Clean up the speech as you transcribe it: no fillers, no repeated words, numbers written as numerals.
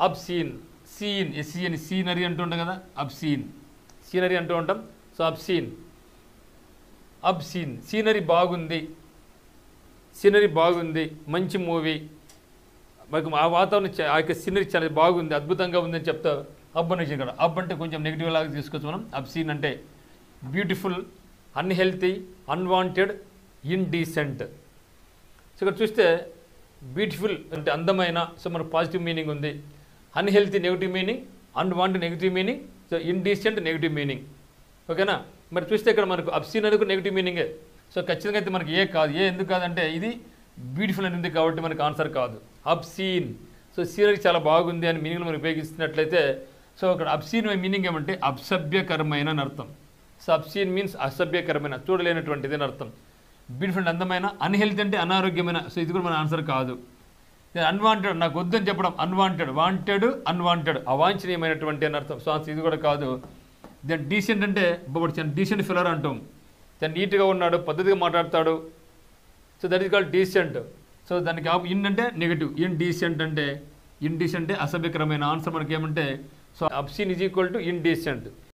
Obscene, scene, ఎస్సీన్, scenery అంటూ ఉంటాం కదా, అబ్సీన్, సీనరీ అంటూ ఉంటాం. సో అబ్సీన్, అబ్సీన్, సీనరీ బాగుంది, సీనరీ బాగుంది, మంచి మూవీ, మనకు ఆ వాతావరణం ఆ యొక్క సీనరీ చాలా బాగుంది, అద్భుతంగా ఉందని చెప్తా. అబ్ అనేసి ఇక్కడ అబ్ అంటే కొంచెం నెగిటివ్ లాగా తీసుకోవచ్చు మనం. అబ్సీన్ అంటే beautiful, unhealthy, unwanted, indecent. So ఇక్కడ చూస్తే బ్యూటిఫుల్ అంటే అందమైన, సో మనకు పాజిటివ్ మీనింగ్ ఉంది. Unhealthy negative meaning, unwanted negative meaning, so indecent negative meaning. ఓకేనా. మరి చూస్తే ఇక్కడ మనకు అబ్సీన్ అనేది కూడా నెగిటివ్ మీనింగే. సో ఖచ్చితంగా అయితే మనకి ఏ కాదు. ఏ ఎందుకు కాదంటే ఇది బ్యూటిఫుల్ అని ఉంది కాబట్టి మనకు ఆన్సర్ కాదు. అబ్సీన్, సో సీనరీ చాలా బాగుంది అని మీనింగ్ మనం ఉపయోగిస్తున్నట్లయితే, సో అక్కడ అబ్సీన్ మీనింగ్ ఏమంటే అసభ్యకరమైన అని అర్థం. సో అబ్సీన్ మీన్స్ అసభ్యకరమైన, చూడలేనటువంటిది అని అర్థం. బ్యూటిఫుల్ అంటే అందమైన, అన్హెల్తీ అంటే అనారోగ్యమైన, సో ఇది కూడా మన ఆన్సర్ కాదు. అన్వాంటెడ్, నాకు వద్దని చెప్పడం, అన్వాంటెడ్, వాంటెడ్, అన్వాంటెడ్, అవాంఛనీయమైనటువంటి అని అర్థం. సో ఆన్సర్ ఇది కూడా కాదు. దెన్ డీసెంట్ అంటే డీసెంట్ ఫిలర్ అంటాం. దాన్ని నీట్గా ఉన్నాడు, పద్ధతిగా మాట్లాడతాడు, so that is called decent. So దానికి ఇన్ అంటే నెగిటివ్, ఇండీసెంట్ అంటే అసభ్యకరమైన. ఆన్సర్ మనకి ఏమంటే so obscene is equal to indecent.